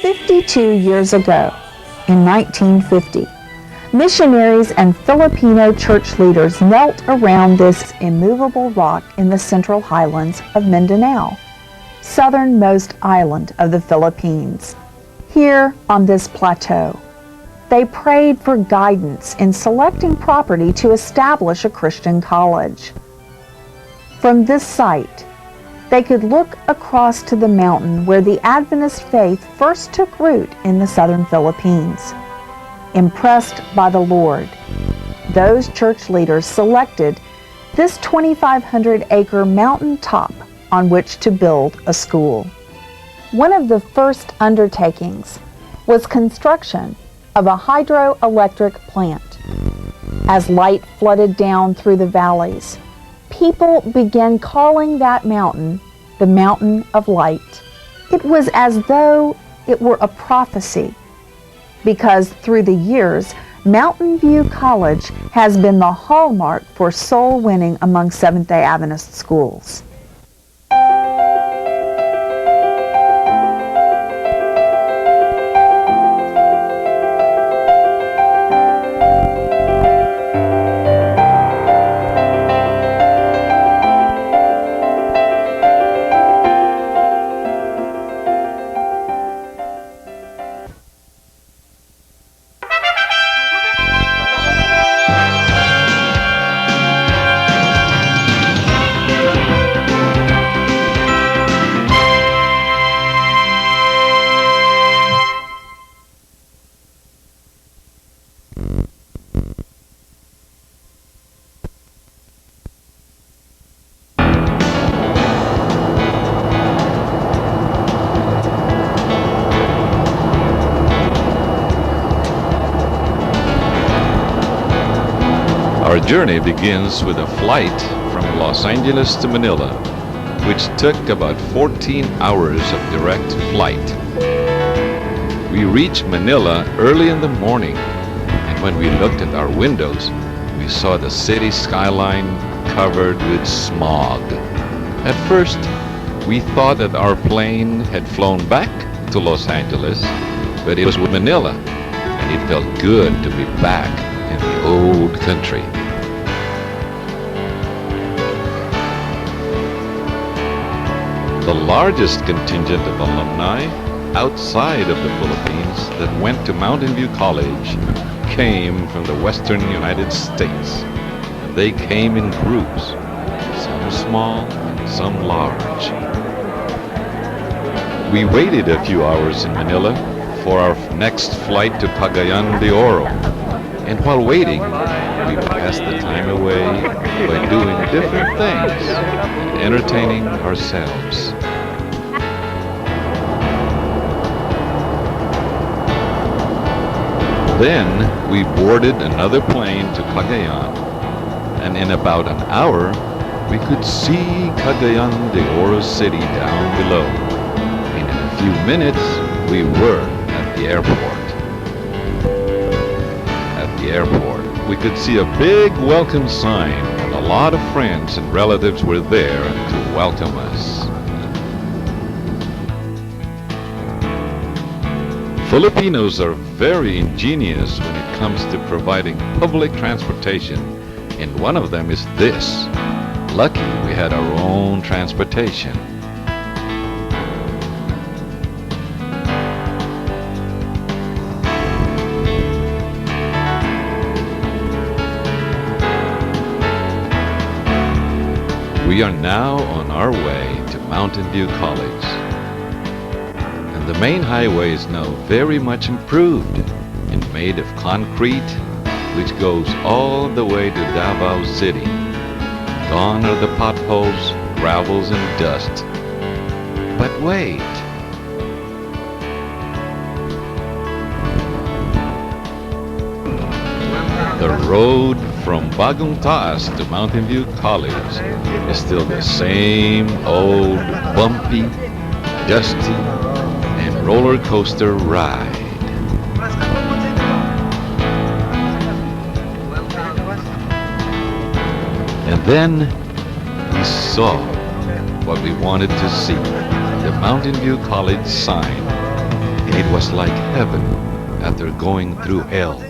52 years ago, in 1950, missionaries and Filipino church leaders knelt around this immovable rock in the central highlands of Mindanao, southernmost island of the Philippines. Here on this plateau, they prayed for guidance in selecting property to establish a Christian college. From this site, they could look across to the mountain where the Adventist faith first took root in the southern Philippines. Impressed by the Lord, those church leaders selected this 2,500-acre mountain top on which to build a school. One of the first undertakings was construction of a hydroelectric plant. As light flooded down through the valleys, people began calling that mountain the Mountain of Light. It was as though it were a prophecy, because through the years, Mountain View College has been the hallmark for soul winning among Seventh-day Adventist schools. Our journey begins with a flight from Los Angeles to Manila, which took about 14 hours of direct flight. We reached Manila early in the morning, and when we looked at our windows, we saw the city skyline covered with smog. At first, we thought that our plane had flown back to Los Angeles, but it was Manila, and it felt good to be back in the old country. The largest contingent of alumni outside of the Philippines that went to Mountain View College came from the western United States. They came in groups, some small, some large. We waited a few hours in Manila for our next flight to Cagayan de Oro. And while waiting, we passed the time away by doing different things and entertaining ourselves. Then we boarded another plane to Cagayan, and in about an hour, we could see Cagayan de Oro City down below. And in a few minutes, we were at the airport. We could see a big welcome sign, and a lot of friends and relatives were there to welcome us. Filipinos are very ingenious when it comes to providing public transportation, and one of them is this. Lucky we had our own transportation. We are now on our way to Mountain View College. And the main highway is now very much improved and made of concrete, which goes all the way to Davao City. Gone are the potholes, gravels, and dust. But wait! The road from Bagong Taas to Mountain View College is still the same old bumpy, dusty, and roller coaster ride. And then we saw what we wanted to see, the Mountain View College sign. It was like heaven after going through hell.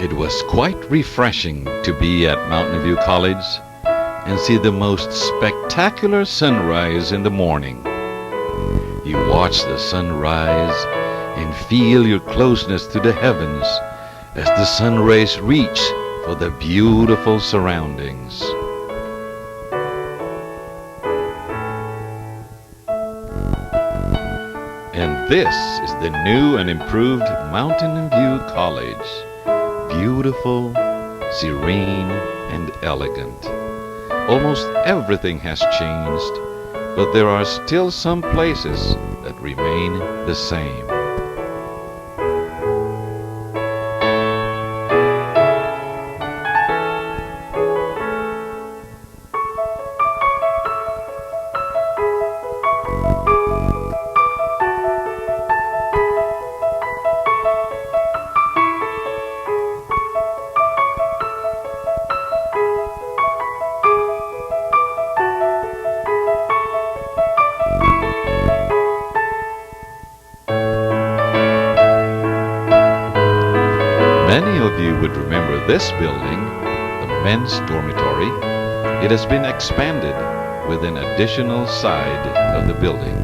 It was quite refreshing to be at Mountain View College and see the most spectacular sunrise in the morning. You watch the sun rise and feel your closeness to the heavens as the sun rays reach for the beautiful surroundings. And this is the new and improved Mountain View College. Beautiful, serene, and elegant. Almost everything has changed, but there are still some places that remain the same. Many of you would remember this building, the men's dormitory. It has been expanded with an additional side of the building.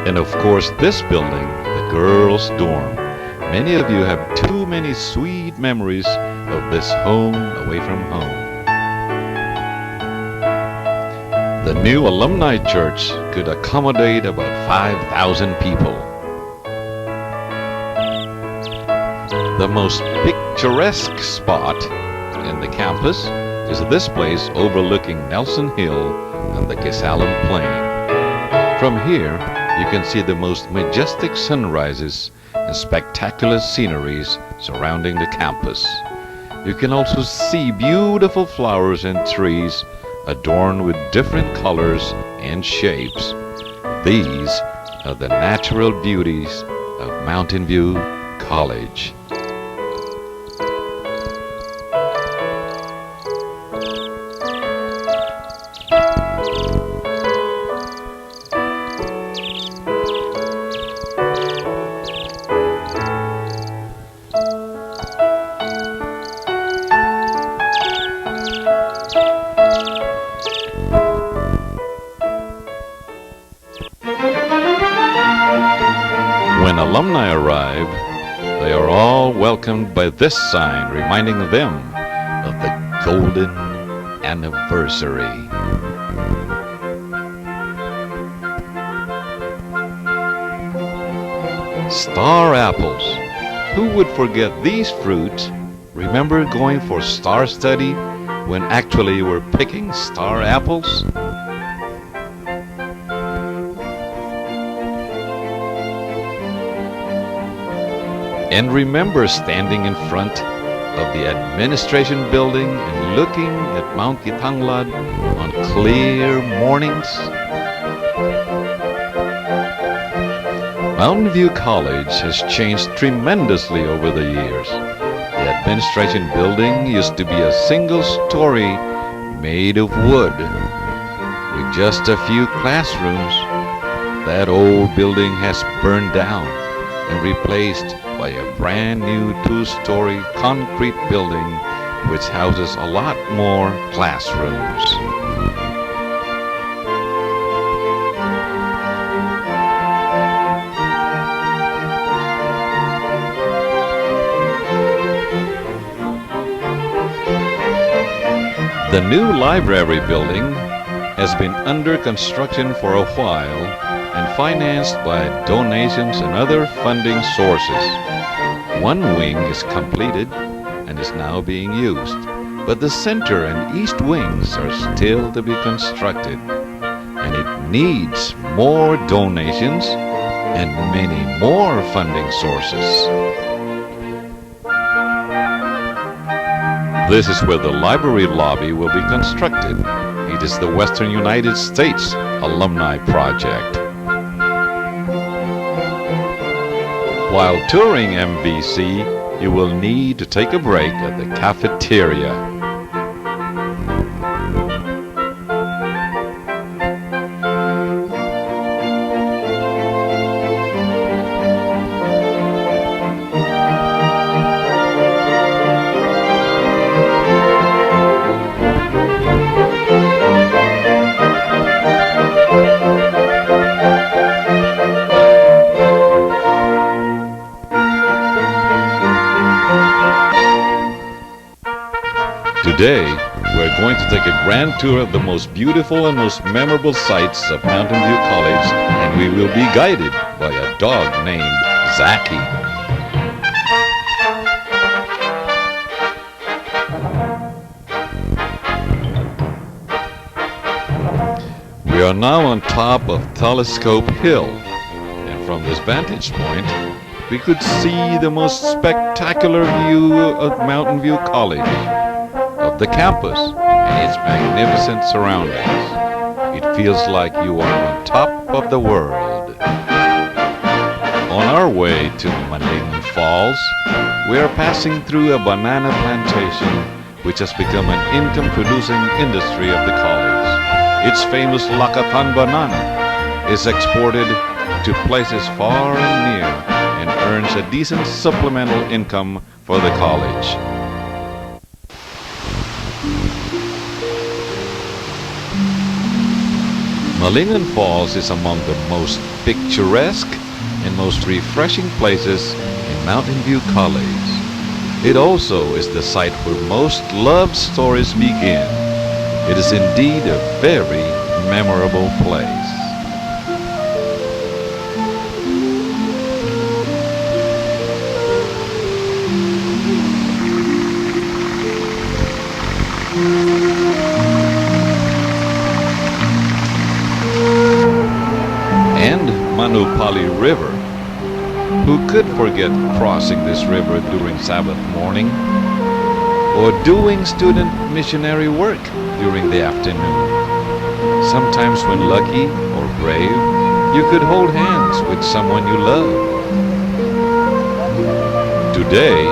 And of course this building, the girls' dorm. Many of you have too many sweet memories of this home away from home. The new alumni church could accommodate about 5,000 people. The most picturesque spot in the campus is this place overlooking Nelson Hill and the Gisalem Plain. From here, you can see the most majestic sunrises and spectacular sceneries surrounding the campus. You can also see beautiful flowers and trees adorned with different colors and shapes. These are the natural beauties of Mountain View College. When alumni arrive, they are all welcomed by this sign reminding them of the golden anniversary. Star apples. Who would forget these fruits? Remember going for star study when actually you were picking star apples? And remember standing in front of the administration building and looking at Mount Kitanglad on clear mornings? Mountain View College has changed tremendously over the years. The administration building used to be a single story made of wood with just a few classrooms. That old building has burned down and replaced by a brand new two-story concrete building which houses a lot more classrooms. The new library building has been under construction for a while and financed by donations and other funding sources. One wing is completed and is now being used, but the center and east wings are still to be constructed, and it needs more donations and many more funding sources. This is where the library lobby will be constructed. It is the Western United States Alumni Project. While touring MVC, you will need to take a break at the cafeteria. Today, we're going to take a grand tour of the most beautiful and most memorable sights of Mountain View College, and we will be guided by a dog named Zachy. We are now on top of Telescope Hill, and from this vantage point, we could see the most spectacular view of Mountain View College, of the campus and its magnificent surroundings. It feels like you are on top of the world. On our way to Manlingan Falls, we are passing through a banana plantation which has become an income-producing industry of the college. Its famous Lacatan banana is exported to places far and near and earns a decent supplemental income for the college. Manlingan Falls is among the most picturesque and most refreshing places in Mountain View College. It also is the site where most love stories begin. It is indeed a very memorable place. And Manupali River. Who could forget crossing this river during Sabbath morning or doing student missionary work during the afternoon? Sometimes when lucky or brave, you could hold hands with someone you love. Today,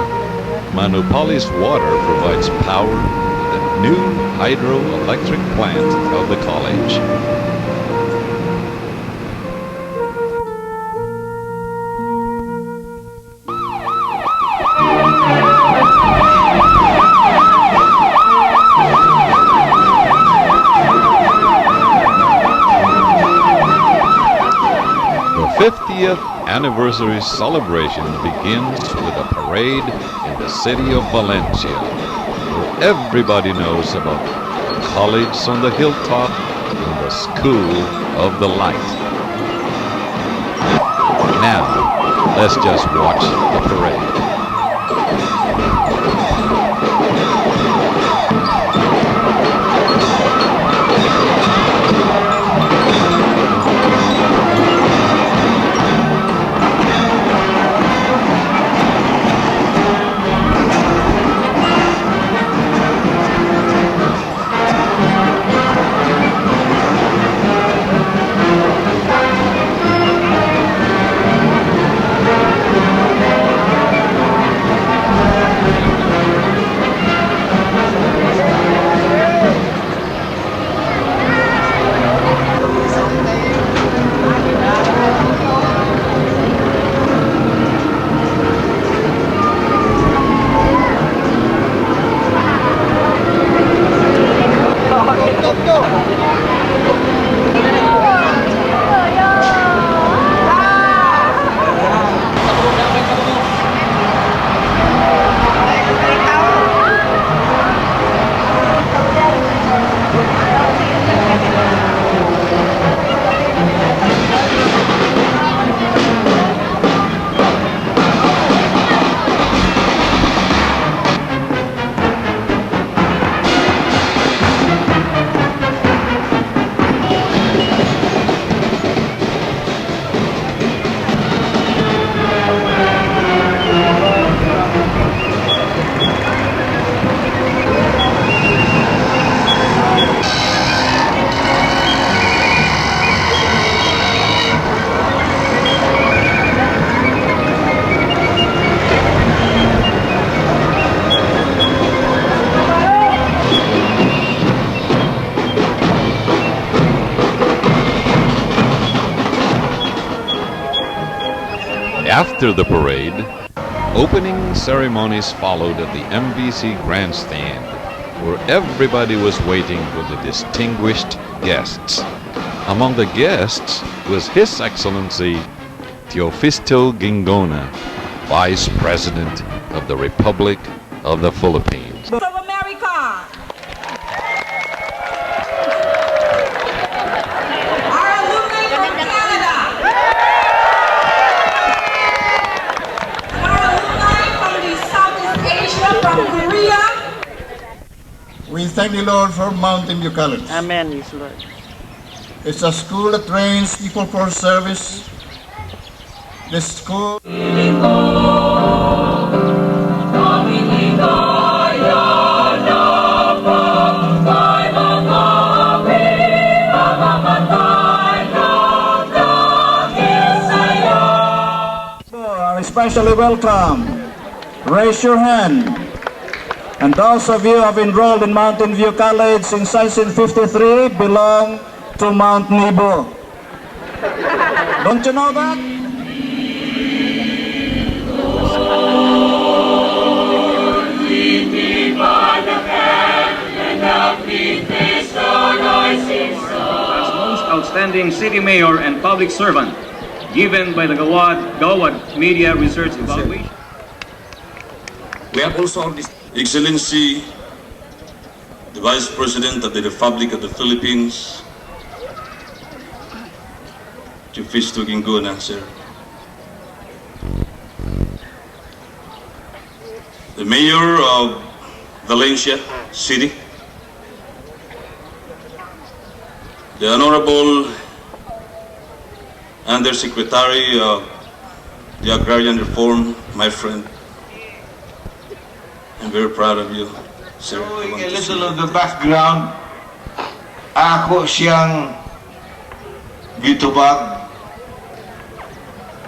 Manupali's water provides power to the new hydroelectric plant of the college. The 50th anniversary celebration begins with a parade in the city of Valencia, where everybody knows about the college on the hilltop and the School of the Light. Now, let's just watch the parade. After the parade, opening ceremonies followed at the MVC grandstand, where everybody was waiting for the distinguished guests. Among the guests was His Excellency Teofisto Gingona, Vice President of the Republic of the Philippines. Of America! Our alumni from Canada. And our alumni from the Southeast Asia, from Korea. We thank the Lord for Mountain View College. Amen, yes, Lord. It's a school that trains people for service. The school are especially welcome. Raise your hand. And those of you who have enrolled in Mountain View College since 1953 belong to Mount Nebo. Don't you know that? As most outstanding city mayor and public servant, given by the Gawad Media Research Evaluation. We have also His Excellency, the Vice President of the Republic of the Philippines, Chief Fisto Gingona, sir. The Mayor of Valencia City, the Honorable Undersecretary of the Agrarian Reform, my friend. I'm very proud of you, sir. Knowing a little of the background, ako siyang gitubag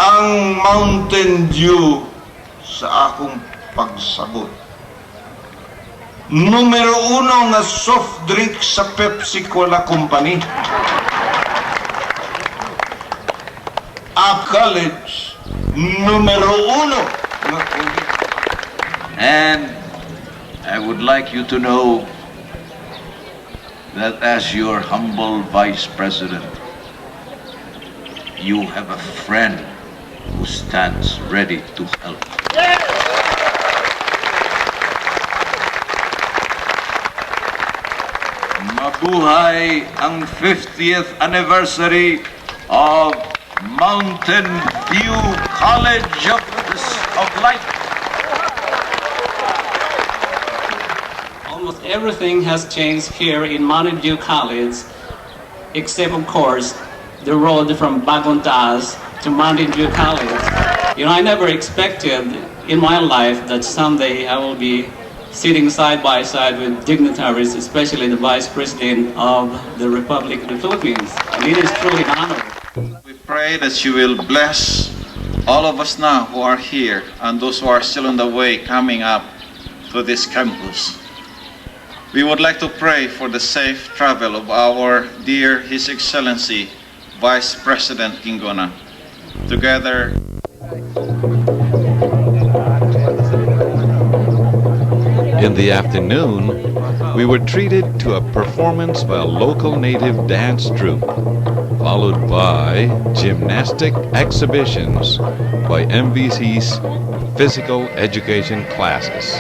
ang Mountain Dew sa akong pagsagot. Numero uno nga soft drink sa Pepsi Cola Company. A college, numero uno. And I would like you to know that as your humble Vice President, you have a friend who stands ready to help. Mabuhay ang 50th anniversary of Mountain View College of Light. Almost everything has changed here in Mountain View College, except of course the road from Bagontas to Mountain View College. You know, I never expected in my life that someday I will be sitting side by side with dignitaries, especially the Vice President of the Republic of the Philippines. And it is truly an honor. We pray that you will bless all of us now who are here and those who are still on the way coming up to this campus. We would like to pray for the safe travel of our dear His Excellency, Vice President Gingona. Together, In the afternoon, we were treated to a performance by a local native dance troupe, followed by gymnastic exhibitions by MVC's physical education classes.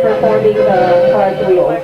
Performing the cartwheels.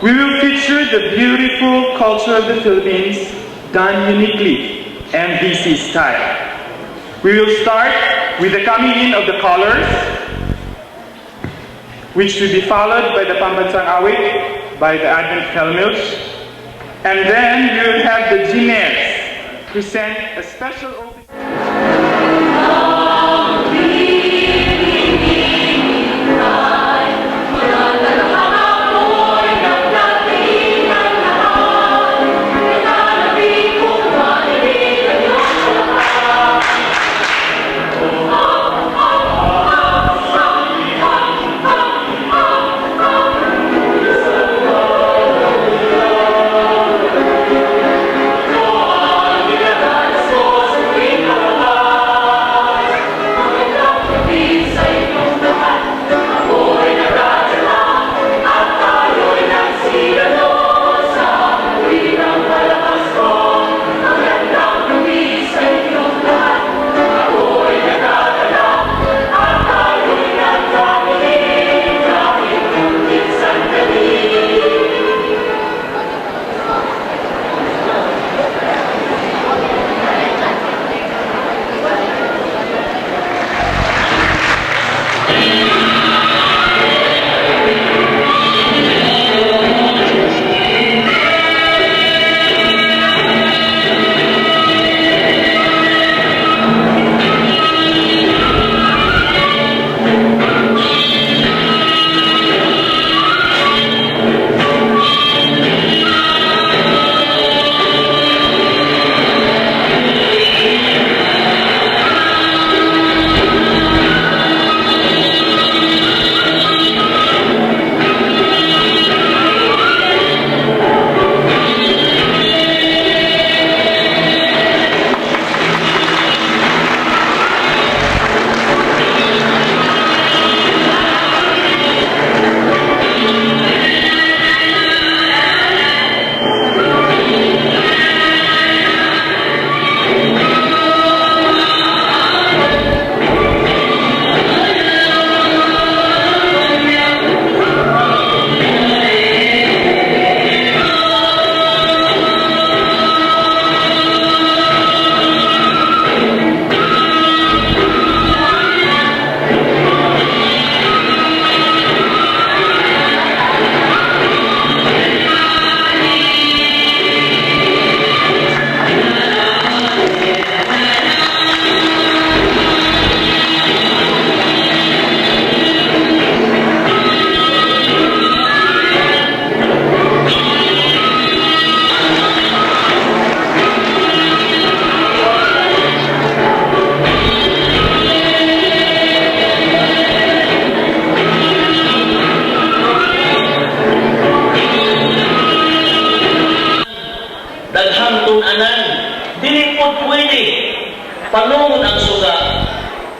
We will feature the beautiful culture of the Philippines done uniquely MDC style. We will start with the coming in of the colors, which will be followed by the Pambansang Awit by the Advent Helmets, and then we will have the Ginaires present a special opening. Sweet.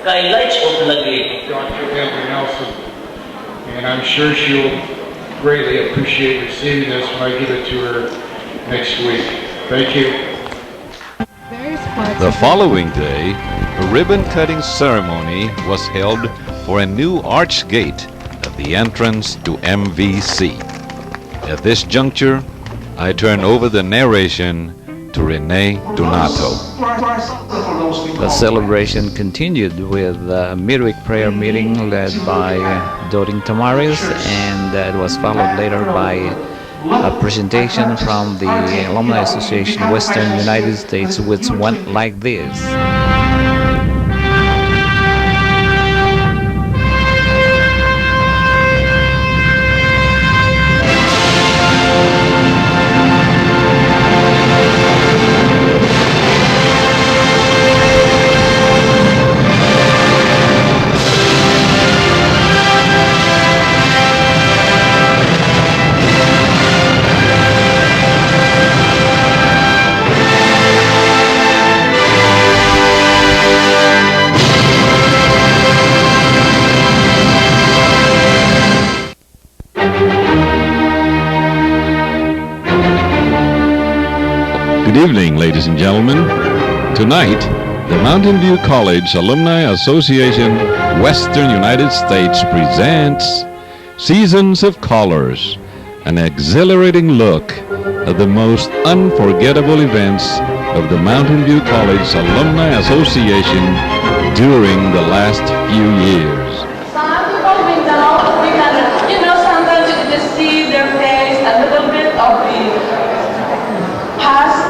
ka-lights of Lagay. Dr. Amber Nelson, and I'm sure she'll greatly appreciate receiving this when I give it to her next week. Thank you. The following day, a ribbon-cutting ceremony was held for a new arch gate at the entrance to MVC. At this juncture, I turn over the narration to Rene Donato. The celebration continued with a midweek prayer meeting led by Doting Tamaris, and it was followed later by a presentation from the Alumni Association Western United States, which went like this. Good evening, ladies and gentlemen. Tonight, the Mountain View College Alumni Association Western United States presents Seasons of Colors, an exhilarating look at the most unforgettable events of the Mountain View College Alumni Association during the last few years. Some people we can, sometimes you just see their face, a little bit of the past,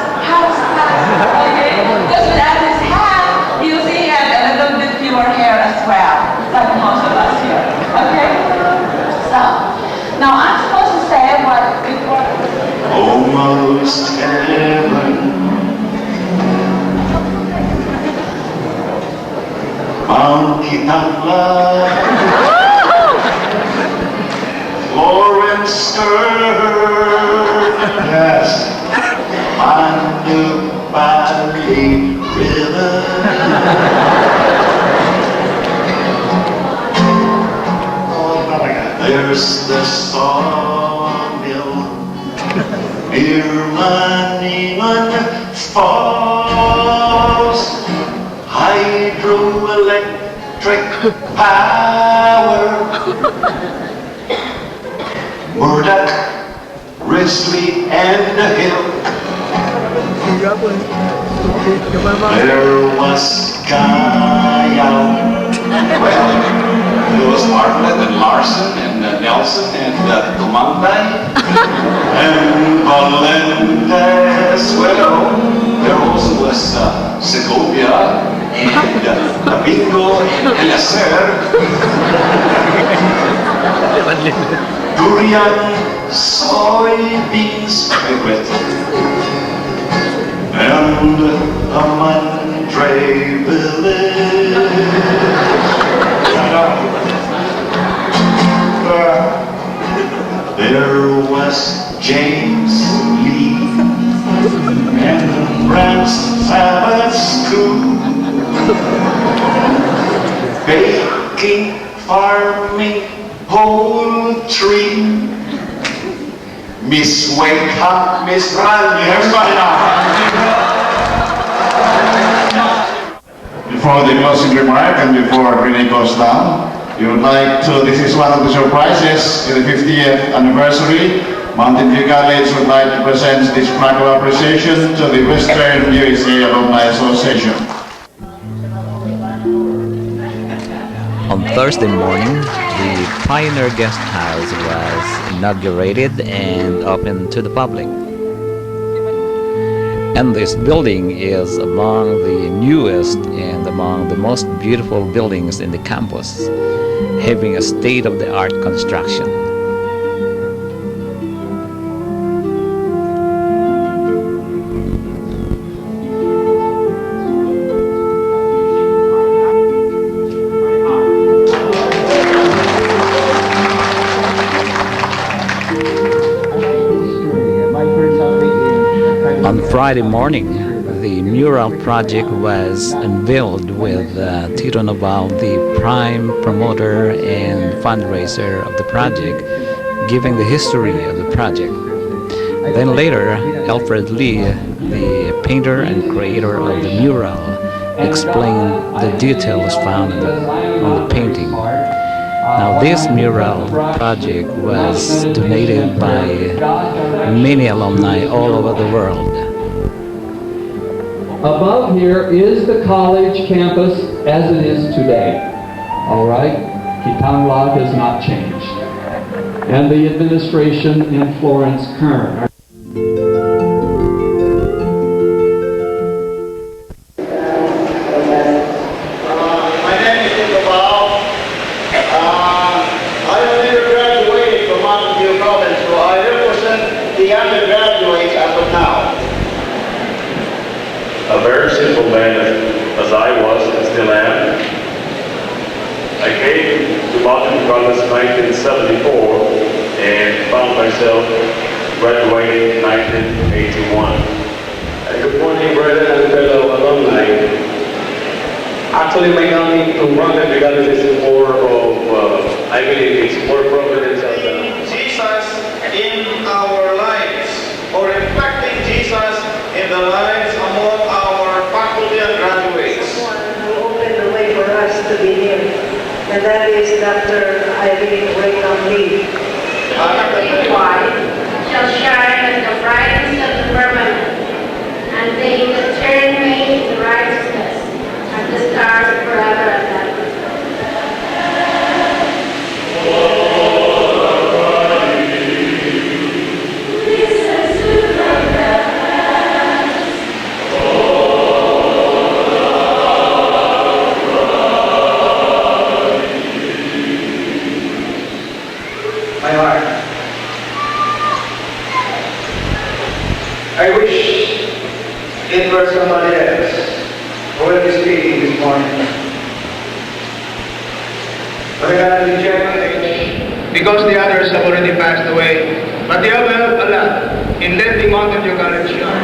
okay? Because without his hat, you see he had a little bit fewer hair as well, like most of us here, okay? So, now I'm supposed to say what before. Almost heaven. Mount Kitangla, Florence Stern, yes, Mandu Valley River. There's the sawmill near Maniman Falls. Hydroelectric power. Murdoch, Risley, and the Hill. There was Kayal. Well, there was Bartlett and Larson and Nelson and Tumangay. And Valentes. Well, there also was Segovia and Domingo and Elacer. Durian, soybeans, and a Mandre village. There was James Lee and Brand's Sabbath School. Baking, farming, poultry. Miss Wake Up, Miss Randy, everybody now. Before the closing remark and before Renee goes down, we would like to, this is one of the surprises in the 50th anniversary. Mountain View College would like to present this plaque of appreciation to the Western USA Alumni Association. On Thursday morning, the Pioneer Guest House was inaugurated and opened to the public. And this building is among the newest and among the most beautiful buildings in the campus, having a state-of-the-art construction. On Friday morning, the mural project was unveiled with Tito Noval, the prime promoter and fundraiser of the project, giving the history of the project. Then later, Alfred Lee, the painter and creator of the mural, explained the details found on the painting. Now, this mural project was donated by many alumni all over the world. Above here is the college campus as it is today. All right? Kitangla has not changed. And the administration in Florence Kern. A very simple man as I was and still am. I came to Mountain View College in 1974 and found myself graduating in 1981. Good morning, brother and fellow alumni. Actually, my coming to Mountain View College is more of, I believe it's more providence of Jesus in our lives, or reflecting Jesus in the lives among our faculty and graduates. Someone who opened the way for us to be here, and that is Dr. Irene Waycom Lee. The wife shall shine as the brightness of the firmament, and they that turn me to righteousness, and the stars forever and ever. My heart. I wish it were somebody else who will be speaking this morning. But I gotta be genuine because the others have already passed away. But they have helped a lot in letting Mountain View College shine.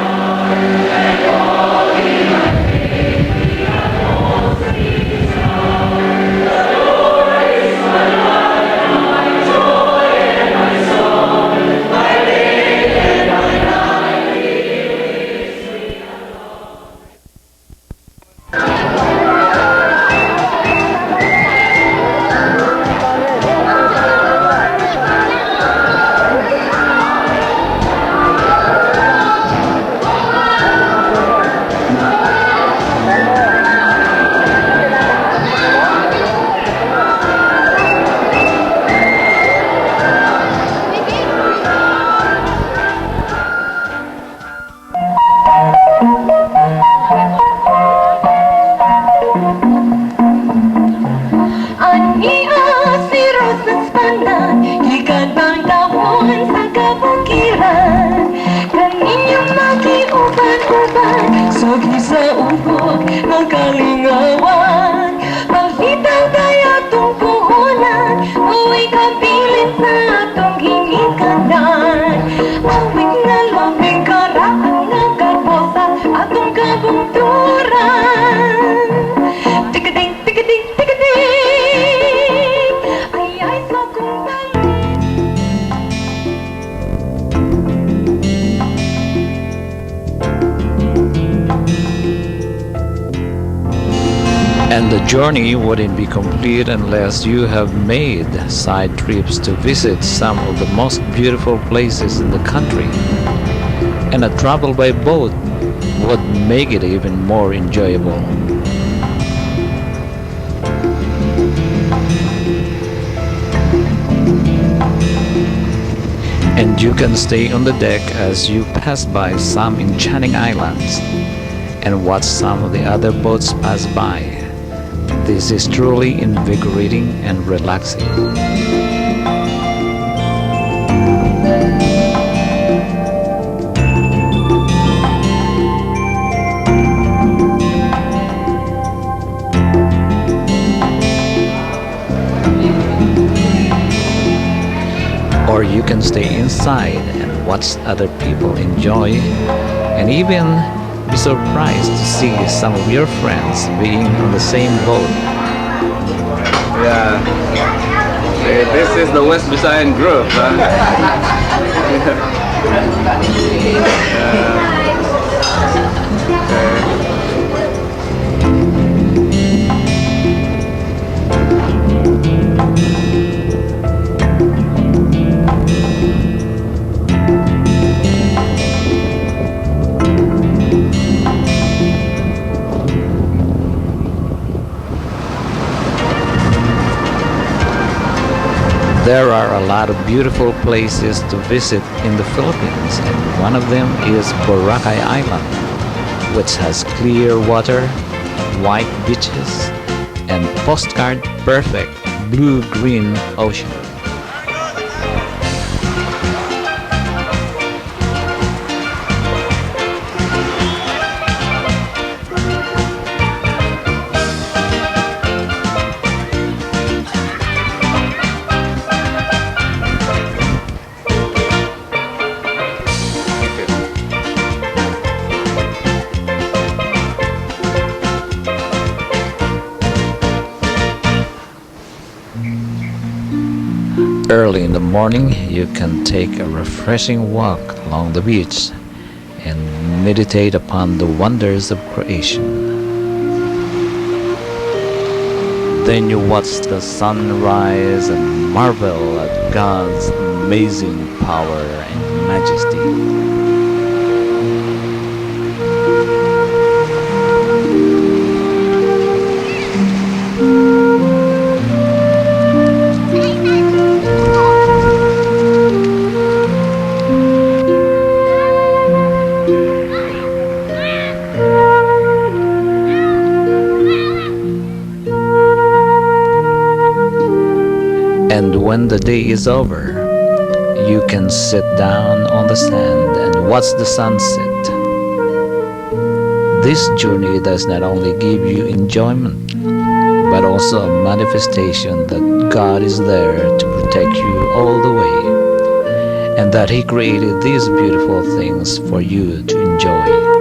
And the journey wouldn't be complete unless you have made side trips to visit some of the most beautiful places in the country. And a travel by boat would make it even more enjoyable. And you can stay on the deck as you pass by some enchanting islands and watch some of the other boats pass by. This is truly invigorating and relaxing. Or you can stay inside and watch other people enjoy and even be surprised to see some of your friends being on the same boat. Yeah. This is the West Visayan group. There are a lot of beautiful places to visit in the Philippines, and one of them is Boracay Island, which has clear water, white beaches, and postcard-perfect blue-green ocean. Early in the morning, you can take a refreshing walk along the beach and meditate upon the wonders of creation. Then you watch the sunrise and marvel at God's amazing power and majesty. And when the day is over, you can sit down on the sand and watch the sunset. This journey does not only give you enjoyment, but also a manifestation that God is there to protect you all the way, and that He created these beautiful things for you to enjoy.